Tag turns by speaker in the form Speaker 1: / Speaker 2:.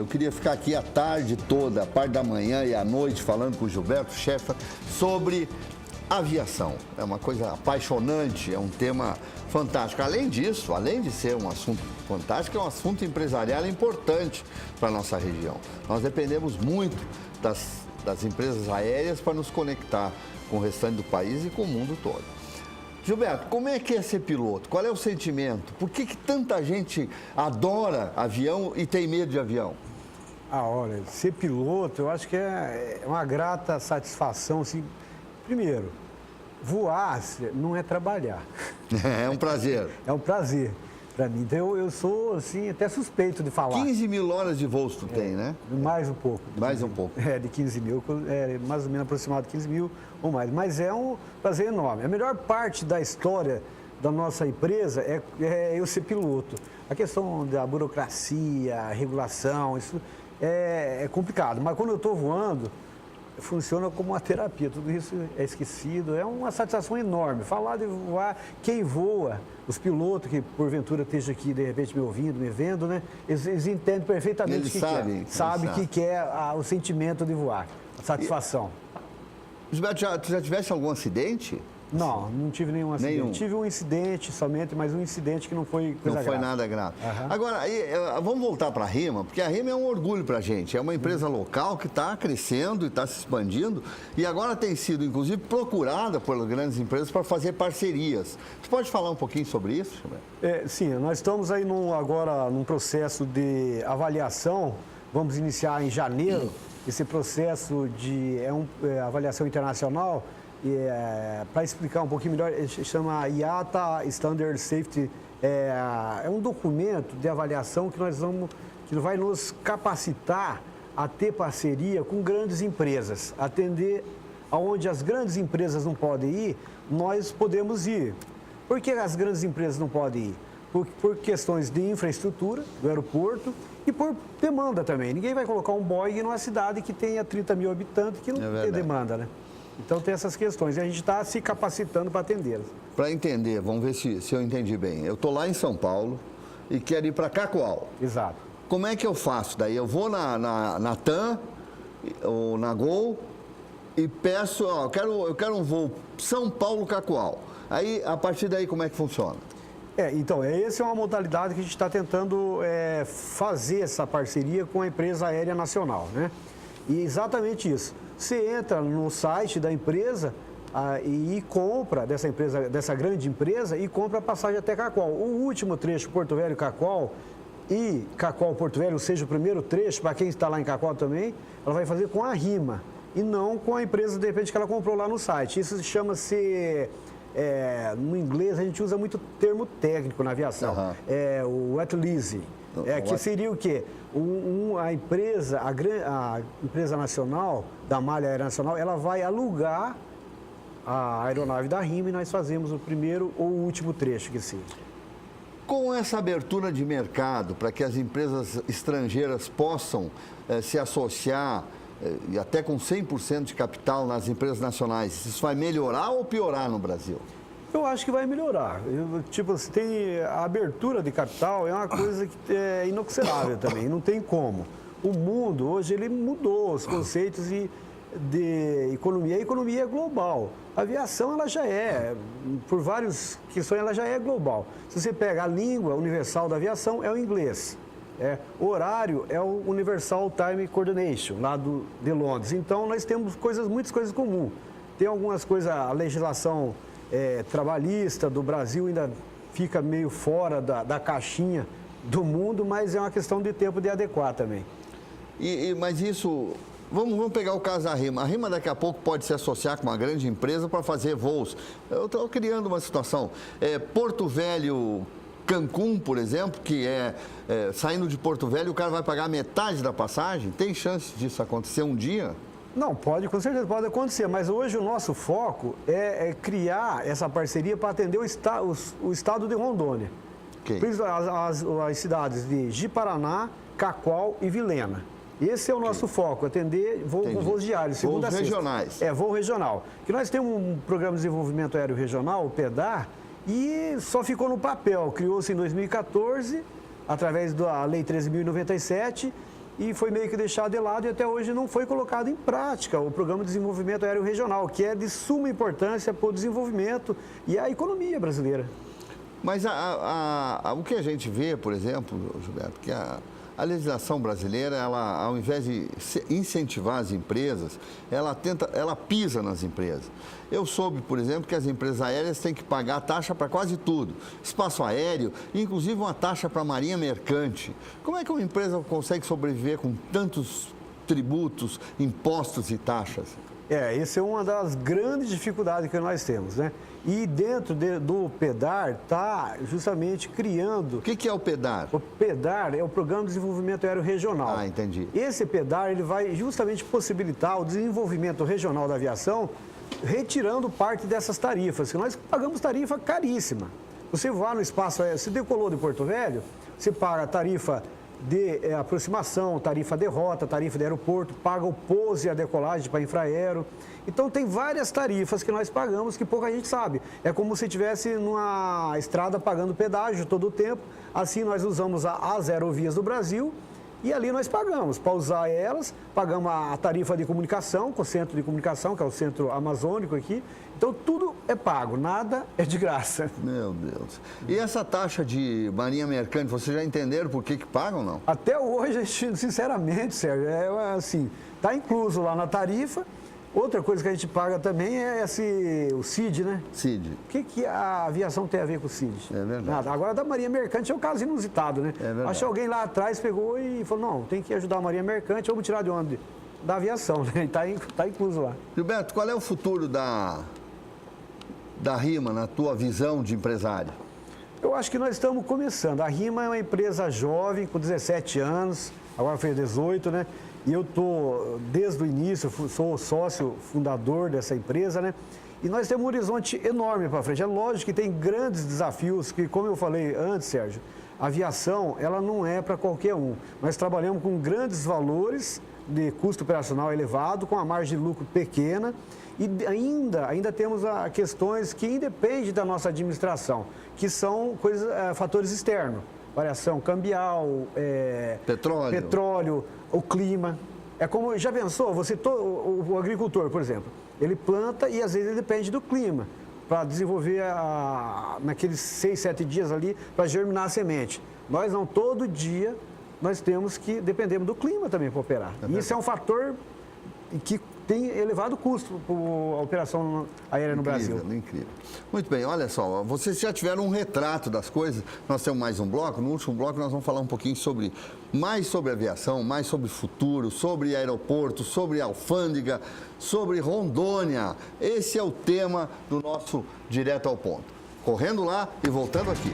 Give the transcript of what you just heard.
Speaker 1: queria ficar aqui a tarde toda, a parte da manhã e à noite, falando com o Gilberto Schaeffer sobre aviação. É uma coisa apaixonante, é um tema fantástico. Além disso, além de ser um assunto fantástico, é um assunto empresarial importante para a nossa região. Nós dependemos muito das empresas aéreas para nos conectar com o restante do país e com o mundo todo. Gilberto, como é que é ser piloto? Qual é o sentimento? Por que tanta gente adora avião e tem medo de avião?
Speaker 2: Olha, ser piloto, eu acho que é uma grata satisfação, assim. Primeiro, voar não é trabalhar.
Speaker 1: É um prazer.
Speaker 2: É um prazer para mim. Então, eu sou, assim, até suspeito de falar.
Speaker 1: 15 mil horas de voo tu tem, né?
Speaker 2: Mais um pouco.
Speaker 1: Mais um pouco.
Speaker 2: De 15 mil, mais ou menos aproximado de 15 mil ou mais. Mas é um prazer enorme. A melhor parte da história da nossa empresa é eu ser piloto. A questão da burocracia, a regulação, isso é complicado. Mas quando eu estou voando, funciona como uma terapia, tudo isso é esquecido, é uma satisfação enorme. Falar de voar, quem voa, os pilotos que porventura estejam aqui, de repente, me ouvindo, me vendo, né? Eles entendem perfeitamente o que é. Sabe o que é o sentimento de voar, a satisfação.
Speaker 1: Gilberto, tu já tivesse algum acidente?
Speaker 2: Não tive nenhum acidente. Tive um incidente somente, mas um incidente que não foi coisa grave.
Speaker 1: Não foi nada grave. Agora, vamos voltar para a RIMA, porque a RIMA é um orgulho para a gente. É uma empresa local que está crescendo e está se expandindo e agora tem sido, inclusive, procurada por grandes empresas para fazer parcerias. Você pode falar um pouquinho sobre isso, Gilberto?
Speaker 2: Sim, nós estamos aí agora num processo de avaliação. Vamos iniciar em janeiro esse processo de avaliação internacional. Para explicar um pouquinho melhor, chama IATA Standard Safety. É um documento de avaliação que vai nos capacitar a ter parceria com grandes empresas, atender aonde as grandes empresas não podem ir, nós podemos ir. Por que as grandes empresas não podem ir? Por questões de infraestrutura do aeroporto e por demanda também. Ninguém vai colocar um Boeing numa cidade que tenha 30 mil habitantes que não tem demanda, né? Então, tem essas questões e a gente está se capacitando para atendê-las.
Speaker 1: Para entender, vamos ver se eu entendi bem. Eu estou lá em São Paulo e quero ir para Cacoal.
Speaker 2: Exato.
Speaker 1: Como é que eu faço daí? Eu vou na TAM ou na Gol e peço, eu quero um voo São Paulo-Cacoal. Aí, a partir daí, como é que funciona?
Speaker 2: Então, essa é uma modalidade que a gente está tentando fazer essa parceria com a empresa aérea nacional, né? E exatamente isso. Você entra no site da empresa e compra, dessa grande empresa, e compra a passagem até Cacoal. O último trecho, Porto Velho-Cacoal e Cacoal-Porto Velho, ou seja, o primeiro trecho, para quem está lá em Cacoal também, ela vai fazer com a RIMA e não com a empresa, de repente, que ela comprou lá no site. Isso chama-se, no inglês, a gente usa muito termo técnico na aviação, o wet leasing. Que seria o quê? A empresa nacional, da malha aérea nacional, ela vai alugar a aeronave da RIMA e nós fazemos o primeiro ou o último trecho que seja.
Speaker 1: Com essa abertura de mercado, para que as empresas estrangeiras possam se associar e até com 100% de capital nas empresas nacionais, isso vai melhorar ou piorar no Brasil?
Speaker 2: Eu acho que vai melhorar. A abertura de capital é uma coisa que é inoxidável também, não tem como. O mundo, hoje, ele mudou os conceitos de economia. A economia é global. A aviação, ela já por várias questões, ela já é global. Se você pega a língua universal da aviação, é o inglês. O horário é o Universal Time Coordination, lá de Londres. Então, nós temos muitas coisas comuns. Tem algumas coisas, a legislação trabalhista do Brasil ainda fica meio fora da caixinha do mundo, mas é uma questão de tempo de adequar também.
Speaker 1: Mas isso, vamos pegar o caso da RIMA. A RIMA daqui a pouco pode se associar com uma grande empresa para fazer voos. Eu estou criando uma situação. Porto Velho, Cancún, por exemplo, que saindo de Porto Velho, o cara vai pagar metade da passagem. Tem chance disso acontecer um dia?
Speaker 2: Não, com certeza pode acontecer, mas hoje o nosso foco é criar essa parceria para atender o estado de Rondônia. As cidades de Ji-Paraná, Cacoal e Vilhena. Esse é o nosso foco, atender com voos diários, segunda a sexta.
Speaker 1: Voos regionais.
Speaker 2: Voo regional. Que nós temos um programa de desenvolvimento aéreo regional, o PEDAR, e só ficou no papel. Criou-se em 2014, através da Lei 13.097, e foi meio que deixado de lado e até hoje não foi colocado em prática o Programa de Desenvolvimento Aéreo Regional, que é de suma importância para o desenvolvimento e a economia brasileira.
Speaker 1: Mas o que a gente vê, por exemplo, Gilberto, que a legislação brasileira, ela, ao invés de incentivar as empresas, ela pisa nas empresas. Eu soube, por exemplo, que as empresas aéreas têm que pagar taxa para quase tudo. Espaço aéreo, inclusive uma taxa para a marinha mercante. Como é que uma empresa consegue sobreviver com tantos tributos, impostos e taxas?
Speaker 2: Essa é uma das grandes dificuldades que nós temos, né? E dentro do PEDAR está justamente criando...
Speaker 1: O que é o PEDAR?
Speaker 2: O PEDAR é o Programa de Desenvolvimento Aéreo Regional.
Speaker 1: Ah, entendi.
Speaker 2: Esse PEDAR ele vai justamente possibilitar o desenvolvimento regional da aviação, retirando parte dessas tarifas, que nós pagamos tarifa caríssima. Você voar no espaço aéreo, se decolou de Porto Velho, você paga a tarifa de aproximação, tarifa de rota, tarifa de aeroporto, paga o pouso e a decolagem para infraero. Então, tem várias tarifas que nós pagamos que pouca gente sabe. É como se estivesse numa estrada pagando pedágio todo o tempo. Assim, nós usamos as aerovias do Brasil e ali nós pagamos. Para usar elas, pagamos a tarifa de comunicação, com o centro de comunicação, que é o centro amazônico aqui. Então, tudo é pago, nada é de graça.
Speaker 1: Meu Deus. E essa taxa de marinha mercante, vocês já entenderam por que pagam ou não?
Speaker 2: Até hoje, sinceramente, Sérgio, assim, está incluso lá na tarifa. Outra coisa que a gente paga também é o CID, né?
Speaker 1: CID.
Speaker 2: O que a aviação tem a ver com o CID?
Speaker 1: É verdade.
Speaker 2: Nada. Agora, da Marinha Mercante é um caso inusitado, né?
Speaker 1: É verdade.
Speaker 2: Acho que alguém lá atrás pegou e falou, não, tem que ajudar a Marinha Mercante, vamos tirar de onde? Da aviação, né? Está incluso lá.
Speaker 1: Gilberto, qual é o futuro da RIMA, na tua visão de empresário?
Speaker 2: Eu acho que nós estamos começando. A RIMA é uma empresa jovem, com 17 anos, agora fez 18, né? E eu estou, desde o início, sou sócio fundador dessa empresa, né? E nós temos um horizonte enorme para frente. É lógico que tem grandes desafios, que, como eu falei antes, Sérgio, a aviação, ela não é para qualquer um. Nós trabalhamos com grandes valores de custo operacional elevado, com a margem de lucro pequena, e ainda temos questões que independem da nossa administração, que são fatores externos. Variação cambial, petróleo, o clima. É como, já pensou, o agricultor, por exemplo, ele planta e às vezes ele depende do clima para desenvolver, naqueles 6, 7 dias ali, para germinar a semente. Nós não, todo dia, nós dependemos do clima também para operar. E isso é um fator que tem elevado custo para a operação aérea no Brasil.
Speaker 1: Incrível. Muito bem, olha só, vocês já tiveram um retrato das coisas, nós temos mais um bloco, no último bloco nós vamos falar um pouquinho mais sobre aviação, mais sobre futuro, sobre aeroporto, sobre alfândega, sobre Rondônia. Esse é o tema do nosso Direto ao Ponto. Correndo lá e voltando aqui.